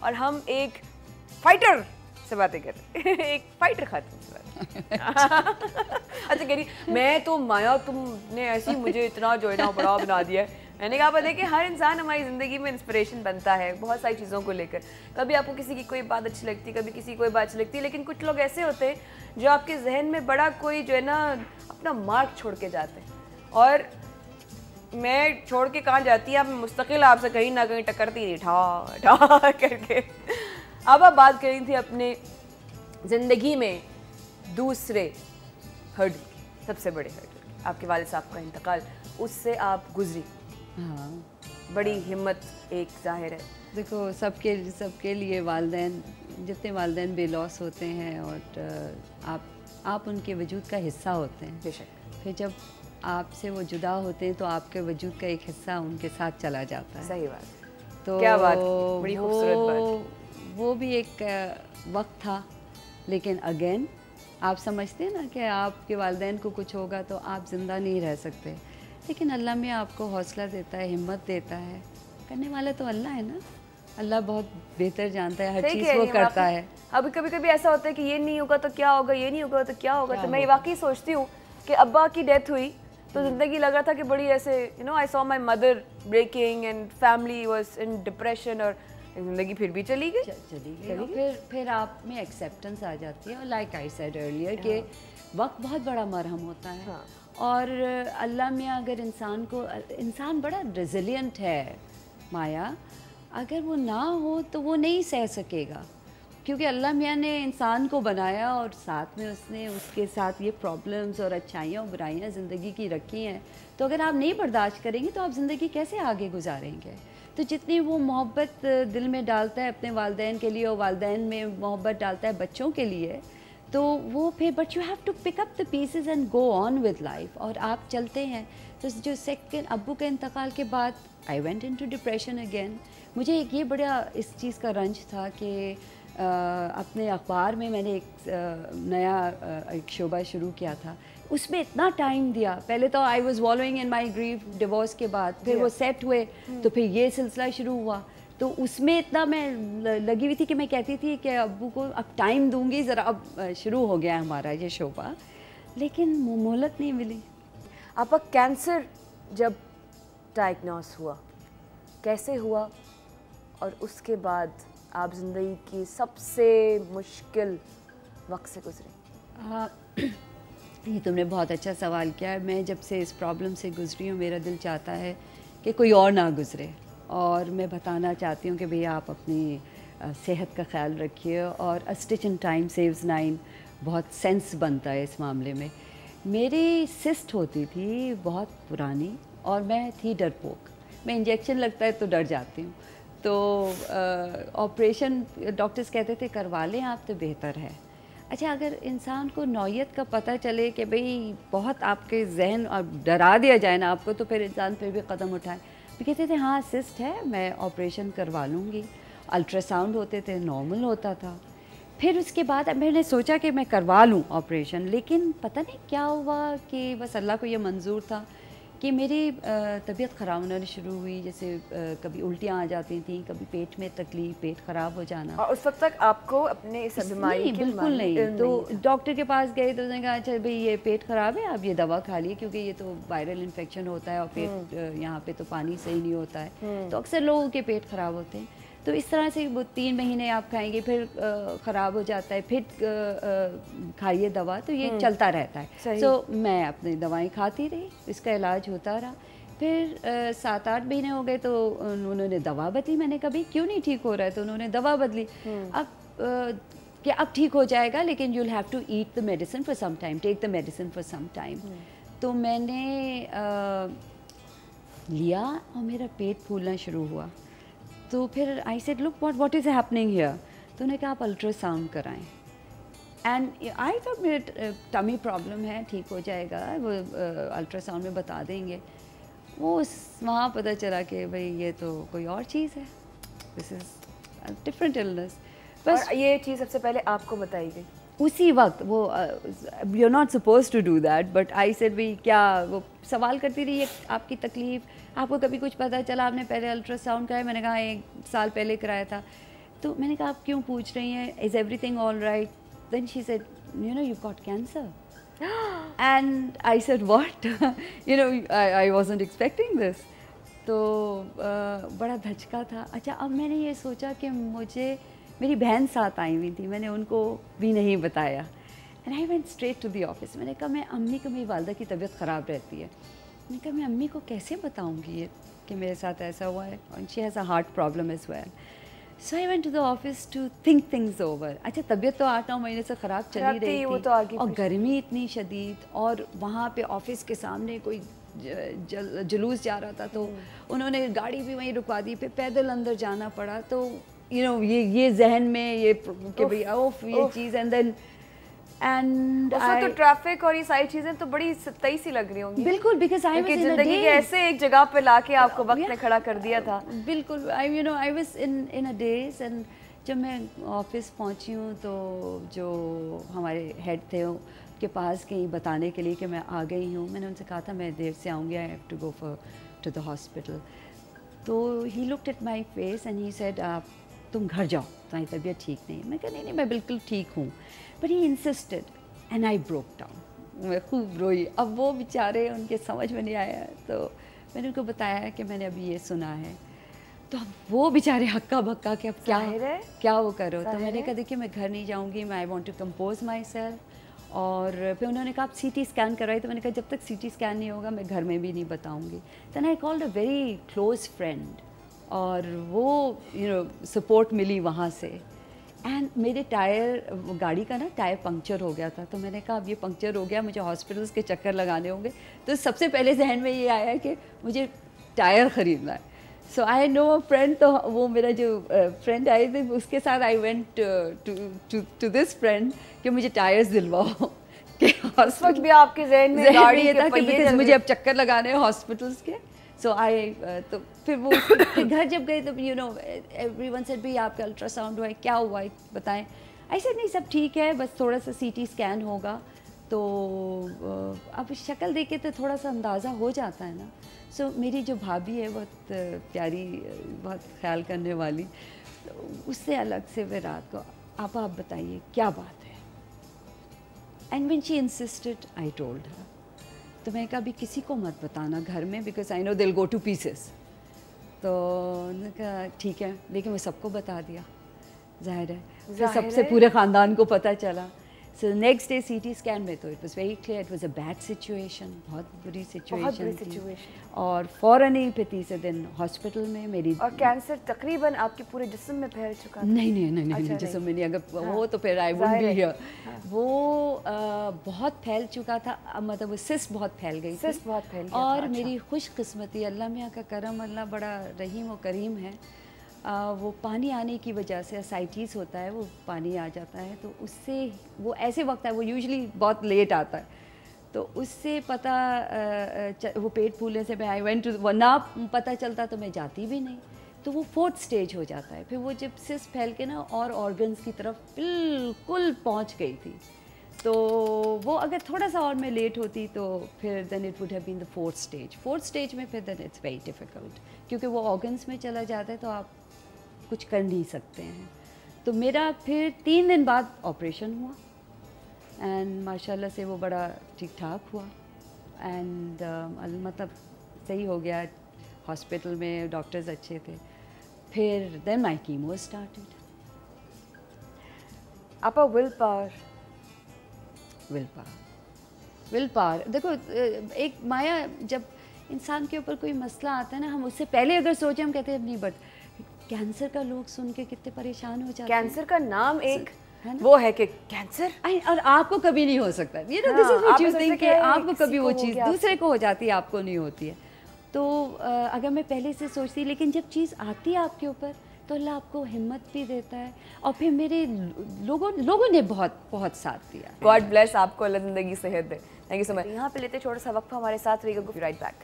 اور ہم ایک فائٹر سے باتیں کر رہے ہیں، ایک فائٹر خاتون سے بات اچھا کہہ رہی میں تو مایا تم نے ایسی مجھے اتنا جو ہے نا بڑا بنا دیا ہے. میں نے کہا پتہ کہ ہر انسان ہماری زندگی میں انسپریشن بنتا ہے بہت ساری چیزوں کو لے کر. کبھی آپ کو کسی کی کوئی بات اچھی لگتی ہے, کبھی کسی کی کوئی بات اچھی لگتی ہے, لیکن کچھ لوگ ایسے ہوتے ہیں جو آپ کے ذہن میں بڑا کوئی جو ہے نا اپنا مارک چھوڑ کے جاتے ہیں. اور میں چھوڑ کے کہاں جاتی ہے, میں مستقل آپ سے کہیں نہ کہیں ٹکرتی رہی ٹھا ٹھا کر کے. اب آپ بات کر رہی تھی اپنے زندگی میں دوسرے ہرڈل کی, سب سے بڑے ہرڈل کی, آپ کے والد صاحب کا انتقال, اس سے آپ گزری. ہاں بڑی ہمت ایک ظاہر ہے. دیکھو سب کے لیے والدین, جتنے والدین بے لوس ہوتے ہیں اور آپ ان کے وجود کا حصہ ہوتے ہیں. بے شک. پھر جب آپ سے وہ جدا ہوتے ہیں تو آپ کے وجود کا ایک حصہ ان کے ساتھ چلا جاتا ہے. صحیح بات. تو کیا بات, بڑی خوبصورت بات. وہ بھی ایک وقت تھا, لیکن اگین آپ سمجھتے ہیں نا کہ آپ کے والدین کو کچھ ہوگا تو آپ زندہ نہیں رہ سکتے, لیکن اللہ میں آپ کو حوصلہ دیتا ہے, ہمت دیتا ہے. کرنے والا تو اللہ ہے نا, اللہ بہت بہتر جانتا ہے, ہر چیز وہ کرتا ہے. اب کبھی کبھی ایسا ہوتا ہے کہ یہ نہیں ہوگا تو کیا ہوگا, یہ نہیں ہوگا تو کیا ہوگا. تو میں یہ واقعی سوچتی ہوں کہ ابا کی ڈیتھ ہوئی تو زندگی لگ رہا تھا کہ بڑی ایسے you know I saw my mother breaking and family was in depression, اور زندگی پھر بھی چلی گئی. پھر آپ میں ایکسیپٹنس آ جاتی ہے. اور لائک آئی سیڈ ارلیئر کہ وقت بہت بڑا مرہم ہوتا ہے. اور اللہ میاں اگر انسان بڑا ریزیلینٹ ہے مایا, اگر وہ نہ ہو تو وہ نہیں سہ سکے گا, کیونکہ اللہ میاں نے انسان کو بنایا اور ساتھ میں اس نے اس کے ساتھ یہ پرابلمز اور اچھائیاں اور برائیاں زندگی کی رکھی ہیں. تو اگر آپ نہیں برداشت کریں گے تو آپ زندگی کیسے آگے گزاریں گے. تو جتنی وہ محبت دل میں ڈالتا ہے اپنے والدین کے لیے, اور والدین میں محبت ڈالتا ہے بچوں کے لیے, تو وہ پھر but you have to pick up the pieces and go on with life, اور آپ چلتے ہیں. تو جو سیکنڈ ابو کے انتقال کے بعد I went into depression again. مجھے ایک یہ بڑا اس چیز کا رنج تھا کہ اپنے اخبار میں نے ایک نیا ایک شعبہ شروع کیا تھا, اس میں اتنا ٹائم دیا. پہلے تو I was wallowing in my grief divorce کے بعد, پھر وہ سیٹ ہوئے تو پھر یہ سلسلہ شروع ہوا. تو اس میں اتنا میں لگی ہوئی تھی کہ میں کہتی تھی کہ ابو کو اب ٹائم دوں گی ذرا, اب شروع ہو گیا ہمارا یہ شعبہ, لیکن مہلت نہیں ملی. آپ کا کینسر جب ڈائگنوز ہوا کیسے ہوا, اور اس کے بعد آپ زندگی کی سب سے مشکل وقت سے گزرے؟ یہ تم نے بہت اچھا سوال کیا ہے. میں جب سے اس پرابلم سے گزری ہوں میرا دل چاہتا ہے کہ کوئی اور نہ گزرے, اور میں بتانا چاہتی ہوں کہ بھئی آپ اپنی صحت کا خیال رکھیے, اور اسٹچ ان ٹائم سیوز 9 بہت سینس بنتا ہے اس معاملے میں. میری سسٹ ہوتی تھی بہت پرانی, اور میں تھی ڈرپوک. میں انجیکشن لگتا ہے تو ڈر جاتی ہوں. تو آپریشن ڈاکٹرز کہتے تھے کروا لیں آپ تو بہتر ہے. اچھا, اگر انسان کو نوعیت کا پتہ چلے کہ بھئی بہت آپ کے ذہن اور ڈرا دیا جائے نا آپ کو, تو پھر انسان پھر بھی قدم اٹھائے. کہتے تھے ہاں سسٹ ہے, میں آپریشن کروا لوں گی. الٹرا ساؤنڈ ہوتے تھے, نارمل ہوتا تھا. پھر اس کے بعد میں نے سوچا کہ میں کروا لوں آپریشن, لیکن پتہ نہیں کیا ہوا کہ بس اللہ کو یہ منظور تھا کہ میری طبیعت خراب ہونا شروع ہوئی. جیسے کبھی الٹیاں آ جاتی تھیں, کبھی پیٹ میں تکلیف, پیٹ خراب ہو جانا. اور اس وقت تک آپ کو اپنے اس بیماری کی بالکل نہیں. تو ڈاکٹر کے پاس گئے تو اس نے کہا اچھا بھئی یہ پیٹ خراب ہے, آپ یہ دوا کھا لیے, کیونکہ یہ تو وائرل انفیکشن ہوتا ہے, اور پیٹ یہاں پہ تو پانی صحیح نہیں ہوتا ہے, تو اکثر لوگوں کے پیٹ خراب ہوتے ہیں. تو اس طرح سے وہ 3 مہینے آپ کھائیں گے, پھر خراب ہو جاتا ہے, پھر کھائیے دوا, تو یہ چلتا رہتا ہے. سو میں اپنی دوائیں کھاتی رہی, اس کا علاج ہوتا رہا. پھر 7-8 مہینے ہو گئے تو انہوں نے دوا بدلی. میں نے کبھی کیوں نہیں ٹھیک ہو رہا ہے, تو انہوں نے دوا بدلی. اب کہ اب ٹھیک ہو جائے گا, لیکن you will have to eat the medicine for some time, take the medicine for some time. تو میں نے لیا اور میرا پیٹ پھولنا شروع ہوا. تو پھر I said look what is happening here. تو انہوں نے کہا آپ الٹرا ساؤنڈ کرائیں. اینڈ آئی تھاٹ میرے ٹمی پرابلم ہے, ٹھیک ہو جائے گا, وہ الٹرا ساؤنڈ میں بتا دیں گے. وہ وہاں پتہ چلا کہ بھئی یہ تو کوئی اور چیز ہے, دس از ڈفرینٹ النس. بس یہ چیز سب سے پہلے آپ کو بتائی گئی اسی وقت. وہ you are not suppose to do that, but I said بھئی کیا, وہ سوال کرتی رہی آپ کی تکلیف, آپ کو کبھی کچھ پتہ چلا, آپ نے پہلے الٹرا ساؤنڈ کرایا. میں نے کہا 1 سال پہلے کرایا تھا. تو میں نے کہا آپ کیوں پوچھ رہی ہیں, is everything all right? Then she said you know you got cancer. And I said what, you know I wasn't expecting this. تو بڑا دھچکا تھا. اچھا اب میں نے یہ سوچا کہ مجھے, میری بہن ساتھ آئی ہوئی تھی, میں نے ان کو بھی نہیں بتایا. And I went straight to the office. میں نے کہا میں امی کو, میری والدہ کی طبیعت خراب رہتی ہے, میں نے کہا میں امی کو کیسے بتاؤں گی یہ کہ میرے ساتھ ایسا ہوا ہے, اور she has a heart problem as well. So I went to the office to think things over. اچھا طبیعت تو 8-9 مہینے سے خراب چلی رہی تھی, اور گرمی اتنی شدید, اور وہاں پہ آفس کے سامنے کوئی جلوس جا رہا تھا, تو انہوں نے گاڑی بھی وہیں رکوا دی, پھر پیدل اندر جانا پڑا. تو یو نو یہ ذہن میں یہ کہ بھئی اوف یہ چیز, اینڈ تو ٹریفک اور یہ ساری چیزیں تو بڑی ستائی سی لگ رہی ہوں گی. بالکل, بیکاز آئی واز زندگی کے ایسے ایک جگہ پہ لا کے آپ کو وقت میں کھڑا کر دیا تھا. بالکل, you know I was in a days. And جب میں آفس پہنچی ہوں تو جو ہمارے ہیڈ تھے ان کے پاس کہیں بتانے کے لیے کہ میں آ گئی ہوں, میں نے ان سے کہا تھا میں دیر سے آؤں گی, I have to go to the hospital. تو he looked at my face and he said آپ تم گھر جاؤ, تمہاری طبیعت ٹھیک نہیں. میں کہا نہیں میں بالکل ٹھیک ہوں. But he insisted and I broke down. میں خوب روئی. اب وہ بیچارے, ان کے سمجھ میں نہیں آیا, تو میں نے ان کو بتایا کہ میں نے ابھی یہ سنا ہے. تو اب وہ بیچارے ہکا بکا کہ اب کیا وہ کرو. تو میں نے کہا دیکھیے میں گھر نہیں جاؤں گی, میں I want to compose myself. اور پھر انہوں نے کہا آپ سی ٹی اسکین کروائی. تو میں نے کہا جب تک سی ٹی اسکین نہیں ہوگا میں گھر میں بھی نہیں بتاؤں گی. Then I called a very close friend, اور وہ یو نو سپورٹ ملی وہاں سے. اینڈ میرے ٹائر, گاڑی کا نا ٹائر پنکچر ہو گیا تھا. تو میں نے کہا اب یہ پنکچر ہو گیا, مجھے ہاسپٹلس کے چکر لگانے ہوں گے. تو سب سے پہلے ذہن میں یہ آیا کہ مجھے ٹائر خریدنا ہے. سو آئی نو اے فرینڈ. تو وہ میرا جو فرینڈ آئے تھے اس کے ساتھ I went to this friend کہ مجھے ٹائرز دلواؤ. اس وقت بھی آپ کے ذہن میں گاڑی یہ تھا کہ مجھے اب چکر لگانے ہیں ہاسپٹلس کے. سو آئی تو پھر وہ گھر جب گئے تو you know everyone said بھی آپ کا الٹرا ساؤنڈ ہوا ہے, کیا ہوا ہے بتائیں. ایسے نہیں سب ٹھیک ہے, بس تھوڑا سا سی ٹی اسکین ہوگا. تو اب شکل دیکھ کے تو تھوڑا سا اندازہ ہو جاتا ہے نا. سو میری جو بھابھی ہے بہت پیاری, بہت خیال کرنے والی, اس سے الگ سے پھر رات کو آپ بتائیے کیا بات ہے. And when she insisted I told her. تو میں کہا ابھی کسی کو مت بتانا گھر میں, because I know they will go to pieces. تو انہوں نے کہا ٹھیک ہے, لیکن میں سب کو بتا دیا, ظاہر ہے پھر سب سے پورے خاندان کو پتہ چلا. So next day C T scan میں تو it was very clear, it was a bad situation, بہت بری سچویشن تھی. اور فوراً ہی پھر تیسرے دن ہاسپٹل میں میری. اور کینسر تقریباً آپ کے پورے جسم میں پھیل چکا تھا؟ نہیں جسم میں نہیں, اگر وہ تو پھر آئی وڈ بی ہیئر. وہ بہت پھیل چکا تھا, مطلب وہ سسٹ بہت پھیل گئی تھی. اور میری خوش قسمتی, اللہ میاں کا کرم, اللہ بڑا رحیم و کریم ہے. وہ پانی آنے کی وجہ سے اسائٹیس ہوتا ہے, وہ پانی آ جاتا ہے, تو اس سے وہ ایسے وقت ہے, وہ یوزلی بہت لیٹ آتا ہے, تو اس سے پتہ وہ پیٹ پھولنے سے میں آئی وینٹ ٹو, نہ پتہ چلتا تو میں جاتی بھی نہیں. تو وہ 4th اسٹیج ہو جاتا ہے. پھر وہ جب سسٹ پھیل کے نا اور آرگنس کی طرف بالکل پہنچ گئی تھی, تو وہ اگر تھوڑا سا اور میں لیٹ ہوتی تو پھر then it would have been the 4th stage. 4th stage میں پھر دین اٹس ویری ڈیفیکلٹ, کیونکہ وہ آرگنس میں چلا جاتا ہے تو آپ کچھ کر نہیں سکتے ہیں. تو میرا پھر 3 دن بعد آپریشن ہوا, اینڈ ماشاء اللہ سے وہ بڑا ٹھیک ٹھاک ہوا, اینڈ مطلب صحیح ہو گیا. ہاسپٹل میں ڈاکٹرز اچھے تھے. پھر دین مائی کیمو اسٹارٹیڈ. آپ ول پاور دیکھو, ایک مایا, جب انسان کے اوپر کوئی مسئلہ آتا ہے نا, ہم اس سے پہلے اگر سوچیں ہم کہتے ہیں نہیں, بٹ کینسر کا لوگ سن کے کتنے پریشان ہو جاتے ہیں. کینسر کا نام ایک وہ ہے کہ کینسر, اور آپ کو کبھی نہیں ہو سکتا. یہ نا دس از واٹ یو تھنک کہ آپ کو کبھی وہ چیز دوسرے کو ہو جاتی ہے, آپ کو نہیں ہوتی ہے. تو اگر میں پہلے سے سوچتی, لیکن جب چیز آتی ہے آپ کے اوپر تو اللہ آپ کو ہمت بھی دیتا ہے. اور پھر میرے لوگوں نے بہت ساتھ دیا. گاڈ بلیس آپ کو, اللہ زندگی صحت دے. تھینک یو سو مچ. یہاں پہ لیتے چھوٹا سا وقفہ, ہمارے ساتھ رہیے گا, رائٹ بیک.